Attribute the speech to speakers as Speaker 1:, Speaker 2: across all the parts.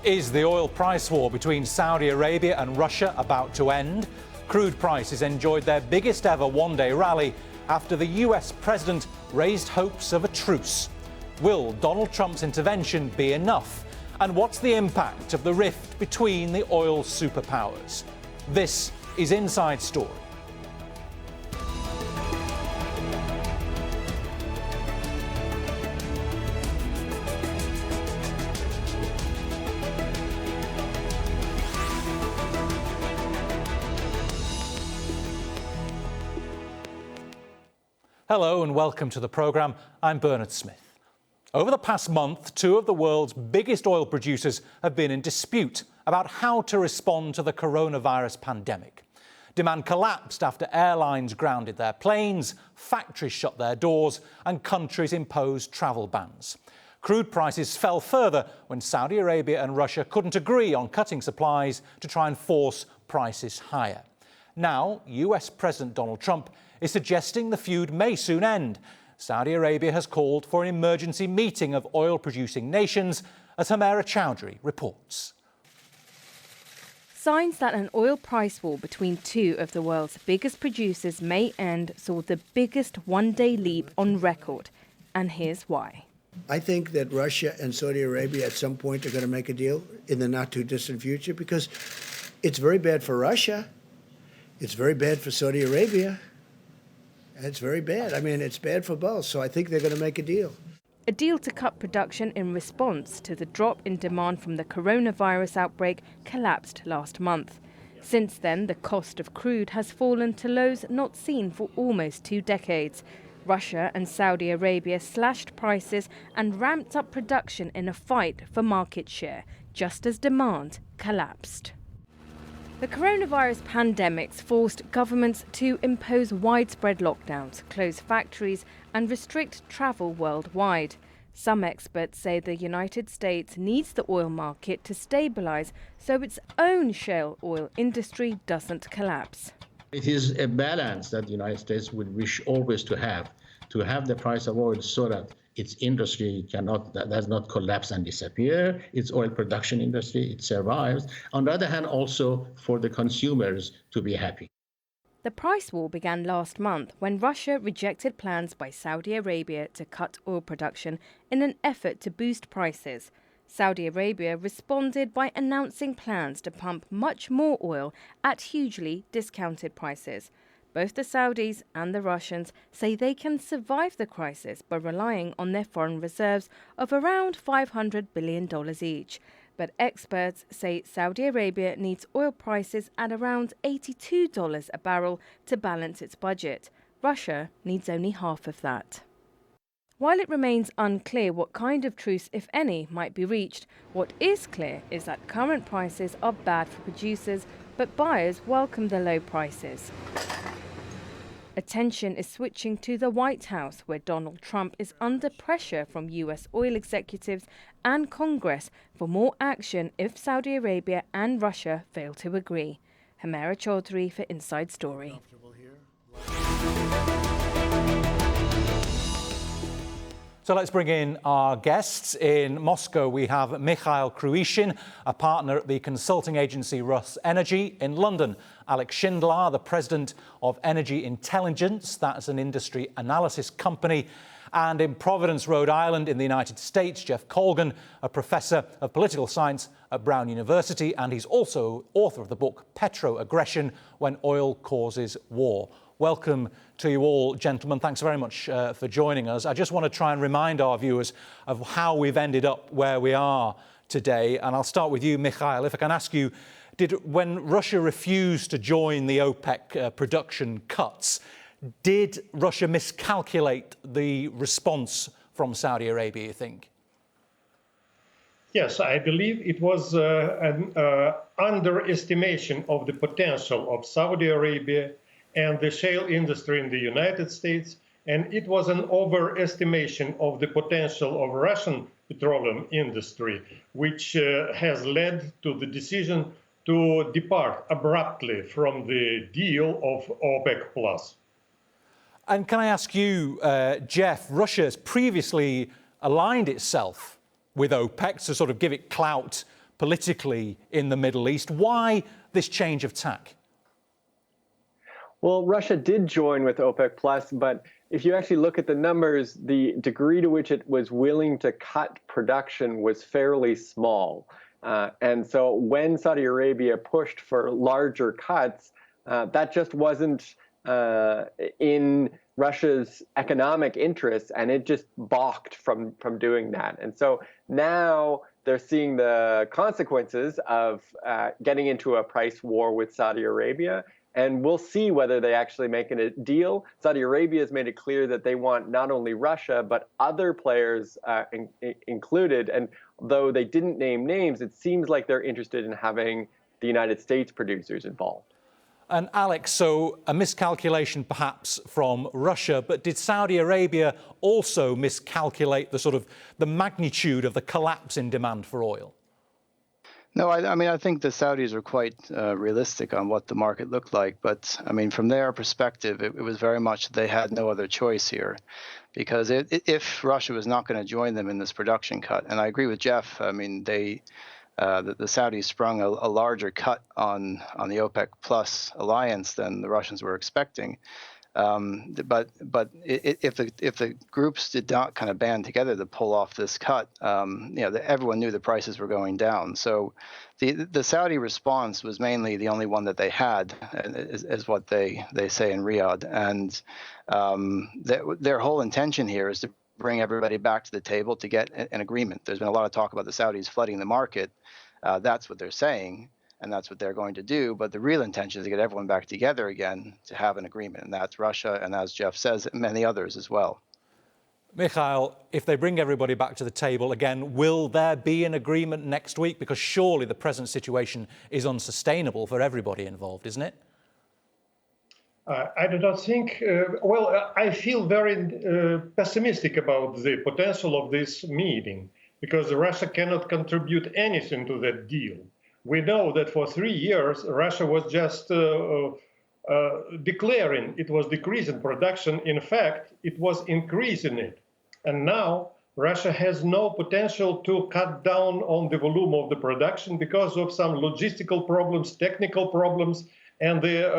Speaker 1: Is the oil price war between Saudi Arabia and Russia about to end? Crude prices enjoyed their biggest ever one-day rally after the US president raised hopes of a truce. Will Donald Trump's intervention be enough? And what's the impact of the rift between the oil superpowers? This is Inside Story. Hello and welcome to the programme. I'm Bernard Smith. Over the past month, two of the world's biggest oil producers have been in dispute about how to respond to the coronavirus pandemic. Demand collapsed after airlines grounded their planes, factories shut their doors, and countries imposed travel bans. Crude prices fell further when Saudi Arabia and Russia couldn't agree on cutting supplies to try and force prices higher. Now, US President Donald Trump is suggesting the feud may soon end. Saudi Arabia has called for an emergency meeting of oil-producing nations, as Hamera Chowdhury reports.
Speaker 2: Signs that an oil price war between two of the world's biggest producers may end saw the biggest one-day leap on record. And here's why.
Speaker 3: I think that Russia and Saudi Arabia at some point are going to make a deal in the not-too-distant future because it's very bad for Russia. It's very bad for Saudi Arabia. It's very bad. I mean, it's bad for both. So I think they're going to make a deal.
Speaker 2: A deal to cut production in response to the drop in demand from the coronavirus outbreak collapsed last month. Since then, the cost of crude has fallen to lows not seen for almost 2 decades. Russia and Saudi Arabia slashed prices and ramped up production in a fight for market share, just as demand collapsed. The coronavirus pandemic's forced governments to impose widespread lockdowns, close factories and restrict travel worldwide. Some experts say the United States needs the oil market to stabilize so its own shale oil industry doesn't collapse.
Speaker 4: It is a balance that the United States would wish always to have the price of oil so that its industry does not collapse and disappear. Its oil production industry, it survives. On the other hand, also for the consumers to be happy.
Speaker 2: The price war began last month when Russia rejected plans by Saudi Arabia to cut oil production in an effort to boost prices. Saudi Arabia responded by announcing plans to pump much more oil at hugely discounted prices. Both the Saudis and the Russians say they can survive the crisis by relying on their foreign reserves of around $500 billion each. But experts say Saudi Arabia needs oil prices at around $82 a barrel to balance its budget. Russia needs only half of that. While it remains unclear what kind of truce, if any, might be reached, what is clear is that current prices are bad for producers, but buyers welcome the low prices. Attention is switching to the White House, where Donald Trump is under pressure from US oil executives and Congress for more action if Saudi Arabia and Russia fail to agree. Hamera Chowdhury for Inside Story.
Speaker 1: So let's bring in our guests. In Moscow, we have Mikhail Krutikhin, a partner at the consulting agency RusEnergy. In London, Alex Shindelar, the president of Energy Intelligence. That's an industry analysis company. And in Providence, Rhode Island, in the United States, Jeff Colgan, a professor of political science at Brown University. And he's also author of the book Petro-Aggression: When Oil Causes War. Welcome to you all, gentlemen. Thanks very much for joining us. I just want to try and remind our viewers of how we've ended up where we are today. And I'll start with you, Mikhail. If I can ask you, when Russia refused to join the OPEC production cuts, did Russia miscalculate the response from Saudi Arabia, you think?
Speaker 5: Yes, I believe it was an underestimation of the potential of Saudi Arabia and the shale industry in the United States, and it was an overestimation of the potential of Russian petroleum industry, which has led to the decision to depart abruptly from the deal of OPEC+.
Speaker 1: And can I ask you, Jeff, Russia has previously aligned itself with OPEC to sort of give it clout politically in the Middle East. Why this change of tack?
Speaker 6: Well, Russia did join with OPEC Plus, but if you actually look at the numbers, the degree to which it was willing to cut production was fairly small. And so when Saudi Arabia pushed for larger cuts, that just wasn't in Russia's economic interests, and it just balked from doing that. And so now they're seeing the consequences of getting into a price war with Saudi Arabia. And we'll see whether they actually make a deal. Saudi Arabia has made it clear that they want not only Russia, but other players included. And though they didn't name names, it seems like they're interested in having the United States producers involved.
Speaker 1: And Alex, so a miscalculation perhaps from Russia, but did Saudi Arabia also miscalculate the magnitude of the collapse in demand for oil?
Speaker 7: No, I mean, I think the Saudis are quite realistic on what the market looked like. But I mean, from their perspective, it was very much they had no other choice here, because if Russia was not going to join them in this production cut, and I agree with Jeff, I mean, the Saudis sprung a larger cut on the OPEC Plus alliance than the Russians were expecting. But if the groups did not kind of band together to pull off this cut, everyone knew the prices were going down. So the Saudi response was mainly the only one that they had, is what they say in Riyadh. And their whole intention here is to bring everybody back to the table to get an agreement. There's been a lot of talk about the Saudis flooding the market. That's what they're saying. And that's what they're going to do. But the real intention is to get everyone back together again to have an agreement. And that's Russia, and as Jeff says, many others as well.
Speaker 1: Mikhail, if they bring everybody back to the table again, will there be an agreement next week? Because surely the present situation is unsustainable for everybody involved, isn't it?
Speaker 5: I do not think, I feel very pessimistic about the potential of this meeting, because Russia cannot contribute anything to that deal. We know that for 3 years, Russia was just declaring it was decreasing production. In fact, it was increasing it. And now Russia has no potential to cut down on the volume of the production because of some logistical problems, technical problems, and the,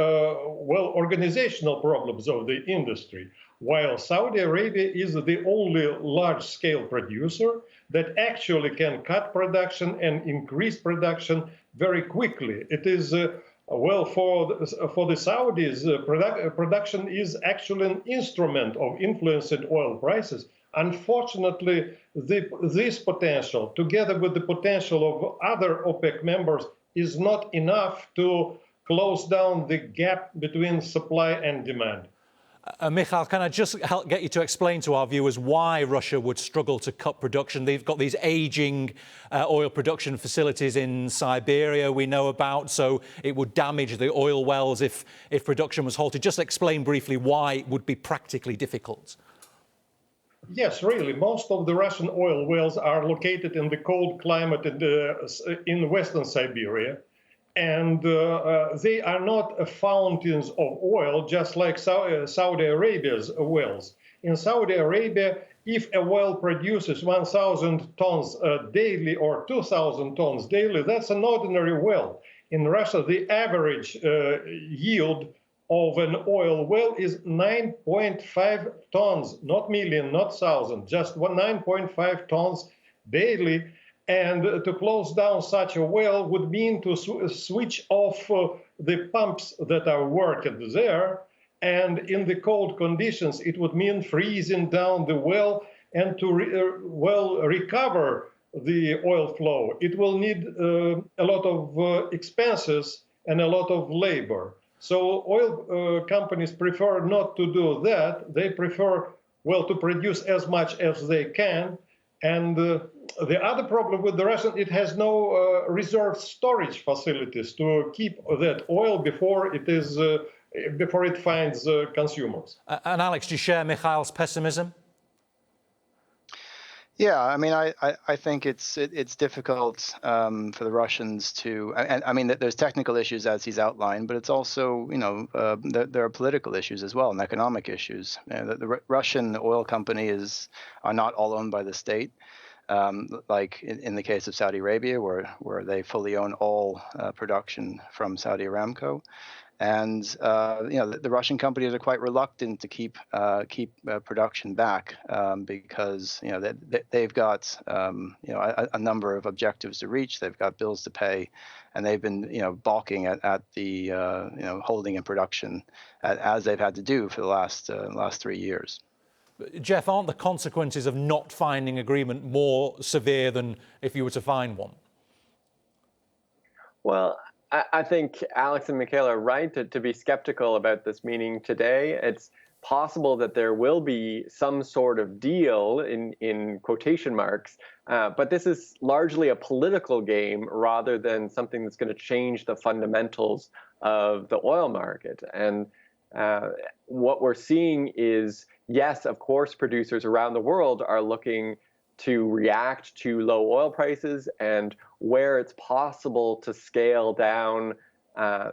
Speaker 5: organizational problems of the industry. While Saudi Arabia is the only large-scale producer that actually can cut production and increase production very quickly. It is, for the Saudis, production is actually an instrument of influencing oil prices. Unfortunately, this potential, together with the potential of other OPEC members, is not enough to close down the gap between supply and demand.
Speaker 1: Mikhail, can I just get you to explain to our viewers why Russia would struggle to cut production? They've got these aging oil production facilities in Siberia we know about, so it would damage the oil wells if production was halted. Just explain briefly why it would be practically difficult.
Speaker 5: Yes, really. Most of the Russian oil wells are located in the cold climate in western Siberia. And they are not fountains of oil, just like Saudi Arabia's wells. In Saudi Arabia, if a well produces 1,000 tons daily or 2,000 tons daily, that's an ordinary well. In Russia, the average yield of an oil well is 9.5 tons, not million, not thousand, just 9.5 tons daily. And to close down such a well would mean to switch off the pumps that are working there. And in the cold conditions, it would mean freezing down the well. And to recover the oil flow, it will need a lot of expenses and a lot of labor. So oil companies prefer not to do that. They prefer, to produce as much as they can. And the other problem with the Russian, it has no reserve storage facilities to keep that oil before it finds consumers.
Speaker 1: And Alex, do you share Mikhail's pessimism?
Speaker 7: Yeah, I mean, I think it's difficult for the Russians to. I mean, there's technical issues as he's outlined, but it's also, there are political issues as well and economic issues. The Russian oil company are not all owned by the state. like in the case of Saudi Arabia, where they fully own all production from Saudi Aramco. And the Russian companies are quite reluctant to keep production back because they've got a number of objectives to reach. They've got bills to pay, and they've been balking at the holding in production as they've had to do for the last 3 years.
Speaker 1: Jeff, aren't the consequences of not finding agreement more severe than if you were to find one?
Speaker 6: Well, I think Alex and Mikhail are right to be skeptical about this meeting today. It's possible that there will be some sort of deal in quotation marks, but this is largely a political game rather than something that's going to change the fundamentals of the oil market. And what we're seeing is, yes, of course, producers around the world are looking to react to low oil prices, and where it's possible to scale down,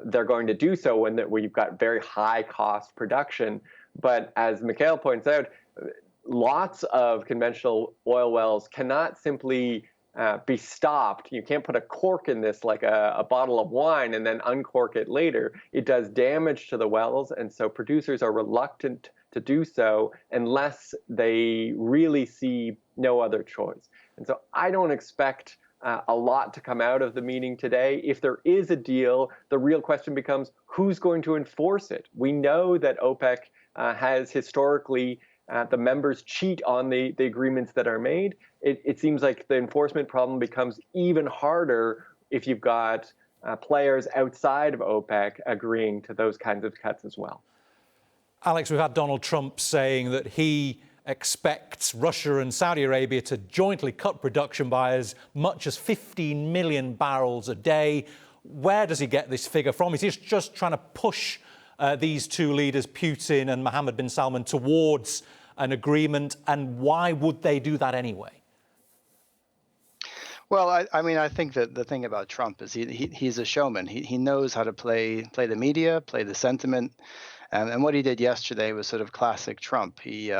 Speaker 6: they're going to do so when you've got very high cost production. But as Mikhail points out, lots of conventional oil wells cannot simply be stopped. You can't put a cork in this like a bottle of wine and then uncork it later. It does damage to the wells, and so producers are reluctant to do so unless they really see no other choice. And so I don't expect a lot to come out of the meeting today. If there is a deal, the real question becomes who's going to enforce it? We know that OPEC has historically, the members cheat on the agreements that are made. It seems like the enforcement problem becomes even harder if you've got players outside of OPEC agreeing to those kinds of cuts as well.
Speaker 1: Alex, we've had Donald Trump saying that he expects Russia and Saudi Arabia to jointly cut production by as much as 15 million barrels a day. Where does he get this figure from? Is he just trying to push these two leaders, Putin and Mohammed bin Salman, towards an agreement? And why would they do that anyway?
Speaker 7: Well, I think that the thing about Trump is he's a showman. He knows how to play the media, play the sentiment. And what he did yesterday was sort of classic Trump. He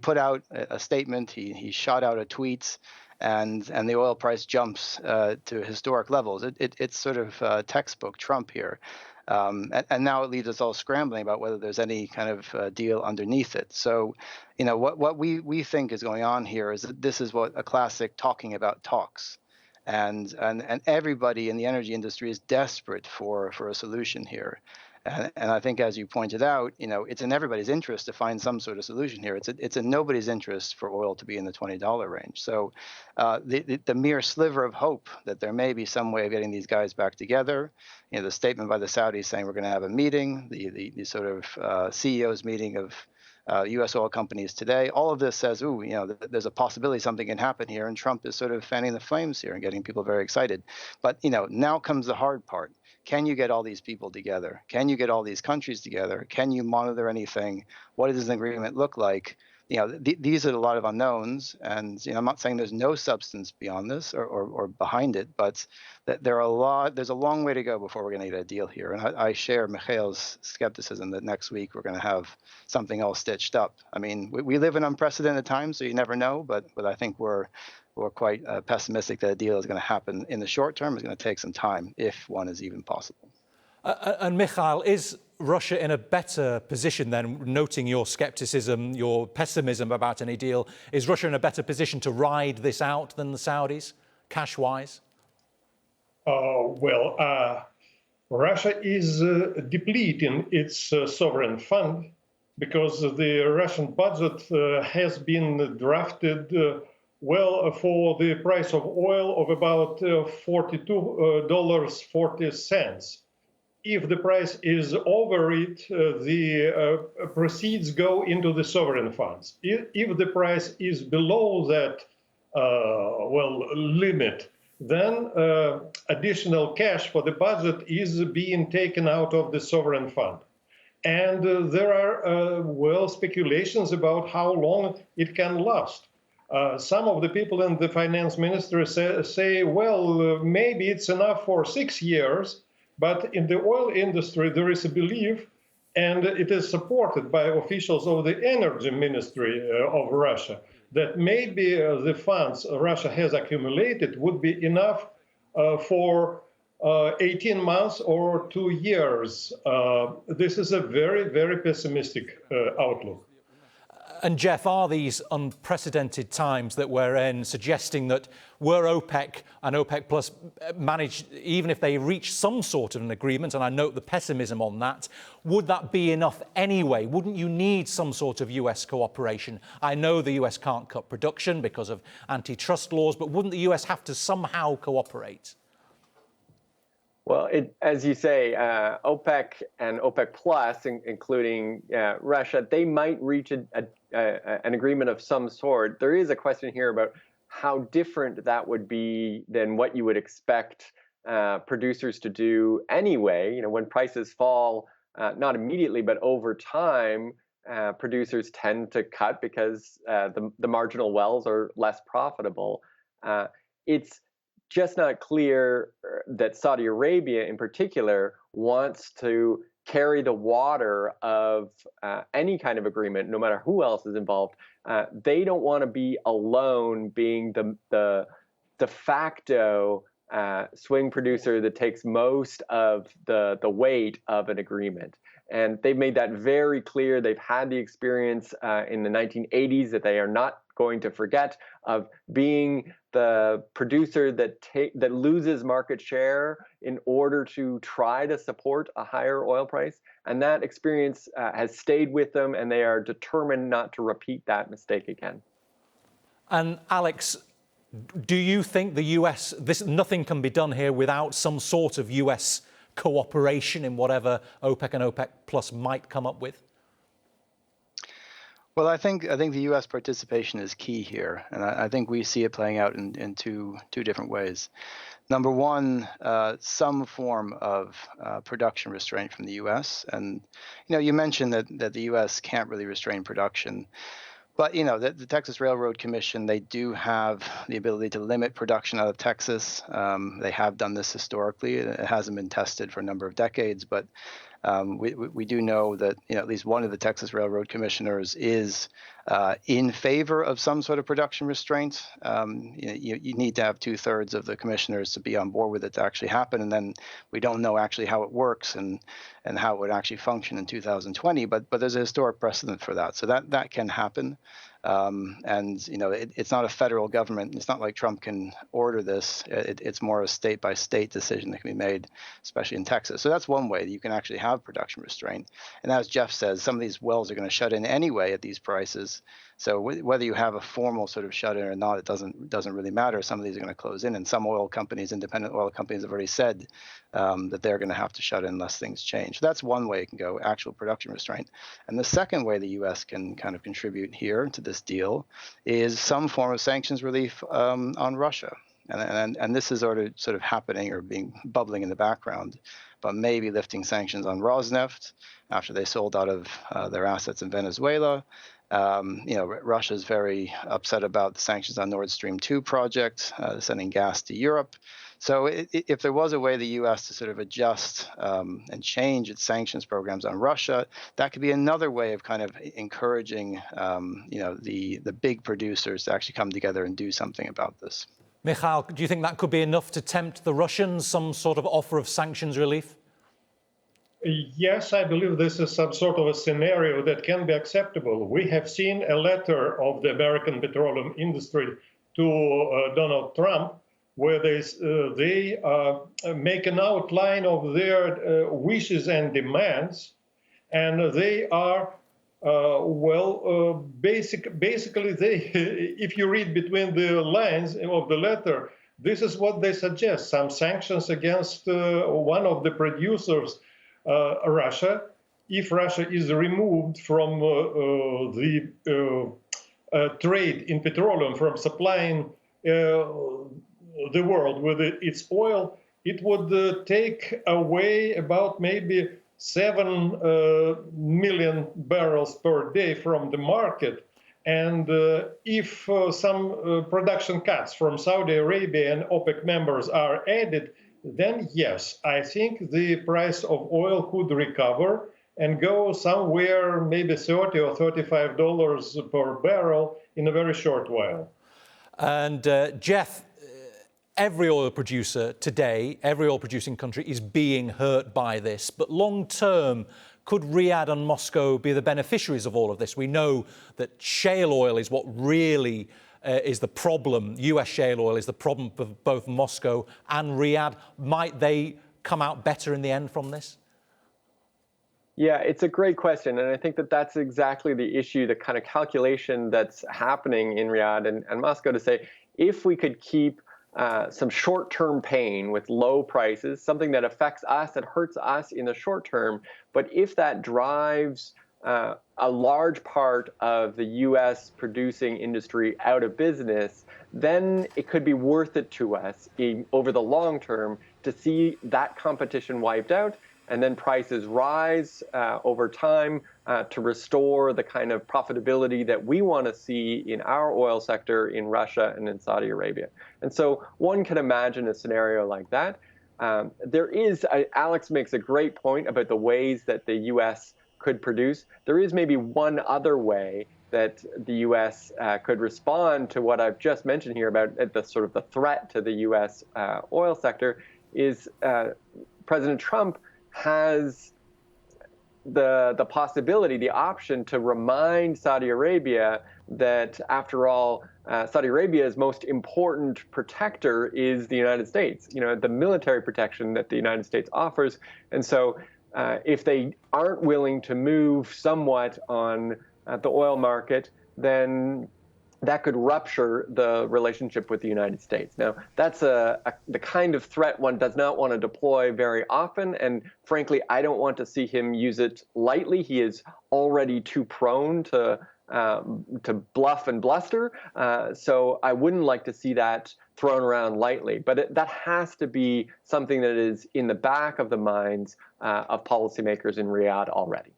Speaker 7: put out a statement. He shot out a tweet, and the oil price jumps to historic levels. It's sort of textbook Trump here. And now it leaves us all scrambling about whether there's any kind of deal underneath it. So, what we think is going on here is that this is what a classic talking about talks. And everybody in the energy industry is desperate for a solution here. And I think, as you pointed out, it's in everybody's interest to find some sort of solution here. It's in nobody's interest for oil to be in the $20 range. So the mere sliver of hope that there may be some way of getting these guys back together, the statement by the Saudis saying we're going to have a meeting, the sort of CEOs meeting of U.S. oil companies today, all of this says, there's a possibility something can happen here. And Trump is sort of fanning the flames here and getting people very excited. But, now comes the hard part. Can you get all these people together? Can you get all these countries together? Can you monitor anything? What does an agreement look like? These are a lot of unknowns. And I'm not saying there's no substance beyond this or behind it, but there's a long way to go before we're going to get a deal here. And I share Mikhail's skepticism that next week we're going to have something all stitched up. I mean, we live in unprecedented times, so you never know. But I think we're quite pessimistic that a deal is going to happen in the short term. It's going to take some time, if one is even possible.
Speaker 1: And Mikhail, is Russia in a better position then, noting your skepticism, your pessimism about any deal, is Russia in a better position to ride this out than the Saudis, cash-wise?
Speaker 5: Russia is depleting its sovereign fund because the Russian budget has been drafted for the price of oil of about $42.40. If the price is over it, the proceeds go into the sovereign funds. If the price is below that limit, then additional cash for the budget is being taken out of the sovereign fund. And there are, speculations about how long it can last. Some of the people in the finance ministry say, maybe it's enough for 6 years, but in the oil industry, there is a belief, and it is supported by officials of the energy ministry of Russia, that maybe the funds Russia has accumulated would be enough for 18 months or 2 years. This is a very, very pessimistic outlook.
Speaker 1: And Jeff, are these unprecedented times that we're in suggesting that were OPEC and OPEC Plus managed, even if they reach some sort of an agreement, and I note the pessimism on that, would that be enough anyway? Wouldn't you need some sort of US cooperation? I know the US can't cut production because of antitrust laws, but wouldn't the US have to somehow cooperate?
Speaker 6: Well, as you say, OPEC and OPEC Plus, including Russia, they might reach an agreement of some sort. There is a question here about how different that would be than what you would expect producers to do anyway. You know, when prices fall, not immediately, but over time, producers tend to cut because the marginal wells are less profitable. It's just not clear that Saudi Arabia in particular wants to carry the water of any kind of agreement, no matter who else is involved. They don't want to be alone being the de facto swing producer that takes most of the weight of an agreement. And they've made that very clear. They've had the experience in the 1980s that they are not going to forget of being the producer that loses market share in order to try to support a higher oil price. And that experience has stayed with them, and they are determined not to repeat that mistake again.
Speaker 1: And Alex, do you think the US, nothing can be done here without some sort of US cooperation in whatever OPEC and OPEC Plus might come up with?
Speaker 7: Well, I think the U.S. participation is key here, and I think we see it playing out in two different ways. Number one, some form of production restraint from the U.S. And you mentioned that the U.S. can't really restrain production, but the Texas Railroad Commission, they do have the ability to limit production out of Texas. They have done this historically. It hasn't been tested for a number of decades, but we do know that at least one of the Texas Railroad Commissioners is in favor of some sort of production restraint. You need to have 2/3 of the commissioners to be on board with it to actually happen, and then we don't know actually how it works and how it would actually function in 2020. But there's a historic precedent for that, so that can happen. And it's not a federal government. It's not like Trump can order this. It's more a state-by-state decision that can be made, especially in Texas. So that's one way that you can actually have production restraint. And as Jeff says, some of these wells are going to shut in anyway at these prices. So whether you have a formal sort of shut-in or not, it doesn't really matter. Some of these are going to close in, and some oil companies, independent oil companies, have already said that they're going to have to shut in unless things change. So that's one way it can go, actual production restraint. And the second way the U.S. can kind of contribute here to this deal is some form of sanctions relief on Russia. And this is sort of happening or bubbling in the background, but maybe lifting sanctions on Rosneft after they sold out of their assets in Venezuela. Russia's very upset about the sanctions on Nord Stream 2 project, sending gas to Europe. So if there was a way the U.S. to sort of adjust and change its sanctions programs on Russia, that could be another way of kind of encouraging, the big producers to actually come together and do something about this.
Speaker 1: Mikhail, do you think that could be enough to tempt the Russians, some sort of offer of sanctions relief?
Speaker 5: Yes, I believe this is some sort of a scenario that can be acceptable. We have seen a letter of the American petroleum industry to Donald Trump, where they make an outline of their wishes and demands, and they are basically they, if you read between the lines of the letter, this is what they suggest: some sanctions against one of the producers, Russia, if Russia is removed from the trade in petroleum, from supplying the world with its oil, it would take away about maybe 7 million barrels per day from the market. And if some production cuts from Saudi Arabia and OPEC members are added, then yes, I think the price of oil could recover and go somewhere maybe $30 or $35 per barrel in a very short while.
Speaker 1: And Jeff, every oil producer today, every oil producing country is being hurt by this. But long term, could Riyadh and Moscow be the beneficiaries of all of this? We know that shale oil is what really is the problem. US shale oil is the problem for both Moscow and Riyadh. Might they come out better in the end from this?
Speaker 6: Yeah, it's a great question. And I think that that's exactly the issue, the kind of calculation that's happening in Riyadh and Moscow to say, if we could keep some short-term pain with low prices, something that affects us, that hurts us in the short term, but if that drives a large part of the U.S. producing industry out of business, then it could be worth it to us over the long term to see that competition wiped out and then prices rise over time to restore the kind of profitability that we want to see in our oil sector in Russia and in Saudi Arabia. And so one can imagine a scenario like that. Alex makes a great point about the ways that the U.S. could produce. There is maybe one other way that the U.S. could respond to what I've just mentioned here about the sort of the threat to the U.S. Oil sector is President Trump has the possibility, the option to remind Saudi Arabia that, after all, Saudi Arabia's most important protector is the United States, the military protection that the United States offers. And so if they aren't willing to move somewhat on the oil market, then that could rupture the relationship with the United States. Now, that's the kind of threat one does not want to deploy very often. And frankly, I don't want to see him use it lightly. He is already too prone to bluff and bluster. So I wouldn't like to see that thrown around lightly. But that has to be something that is in the back of the minds of policymakers in Riyadh already.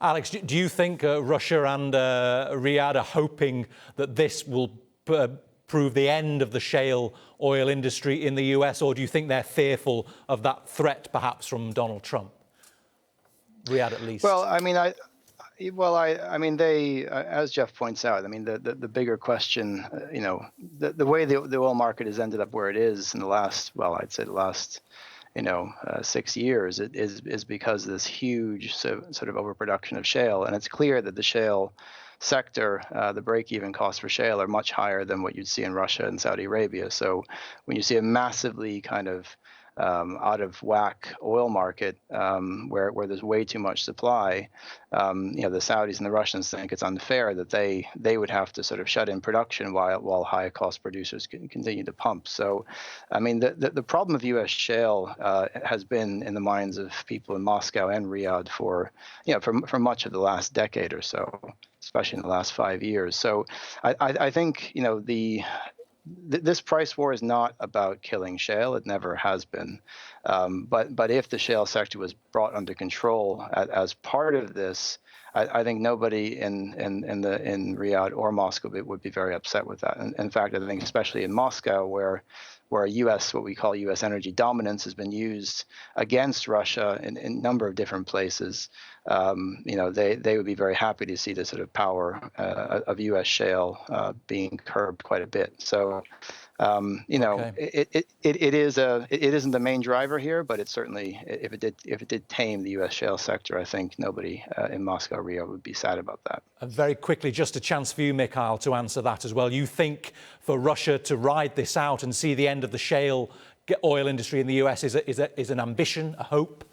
Speaker 1: Alex, do you think Russia and Riyadh are hoping that this will prove the end of the shale oil industry in the US, or do you think they're fearful of that threat, perhaps, from Donald Trump? Riyadh, at least.
Speaker 7: Well, I mean, they, as Jeff points out, I mean, the bigger question, the way the oil market has ended up where it is in the last, I'd say the last 6 years, it is because of this huge sort of overproduction of shale. And it's clear that the shale sector, the break-even costs for shale are much higher than what you'd see in Russia and Saudi Arabia. So when you see a massively kind of out of whack oil market where there's way too much supply, the Saudis and the Russians think it's unfair that they would have to sort of shut in production while high cost producers can continue to pump. So, I mean, the problem of U.S. shale has been in the minds of people in Moscow and Riyadh for much of the last decade or so, especially in the last 5 years. So I think this price war is not about killing shale. It never has been. But if the shale sector was brought under control as part of this, I think nobody in Riyadh or Moscow would be very upset with that. And in fact, I think especially in Moscow, where what we call U.S. energy dominance has been used against Russia in a number of different places, they would be very happy to see the sort of power of U.S. shale being curbed quite a bit. So, it isn't the main driver here, but it certainly, if it did tame the U.S. shale sector, I think nobody in Moscow or Rio would be sad about that.
Speaker 1: And very quickly, just a chance for you, Mikhail, to answer that as well. You think for Russia to ride this out and see the end of the shale oil industry in the U.S. is an ambition, a hope?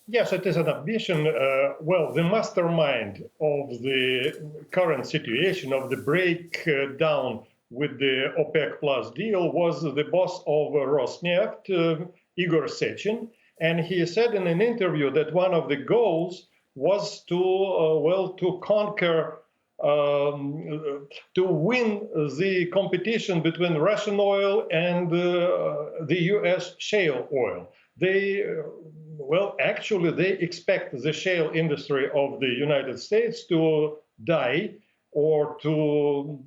Speaker 5: Yes, it is an ambition. The mastermind of the current situation, of the breakdown with the OPEC Plus deal, was the boss of Rosneft, Igor Sechin. And he said in an interview that one of the goals was to conquer, to win the competition between Russian oil and the U.S. shale oil. They expect the shale industry of the United States to die or to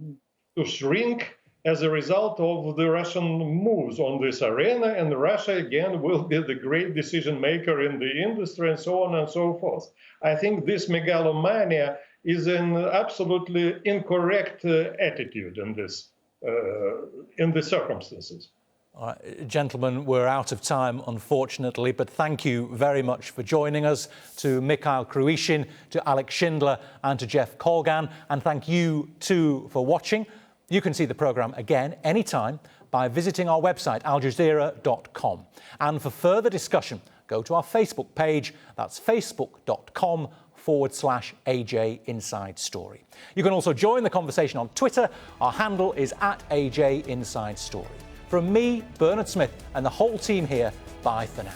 Speaker 5: shrink as a result of the Russian moves on this arena, and Russia again will be the great decision maker in the industry and so on and so forth. I think this megalomania is an absolutely incorrect attitude in this, in the circumstances.
Speaker 1: All right, gentlemen, we're out of time, unfortunately, but thank you very much for joining us. To Mikhail Krutikhin, to Alex Shindler and to Jeff Colgan, and thank you too for watching. You can see the programme again anytime by visiting our website, aljazeera.com. And for further discussion, go to our Facebook page. That's facebook.com/AJ Inside Story. You can also join the conversation on Twitter. Our handle is @AJ Inside Story. From me, Bernard Smith, and the whole team here, bye for now.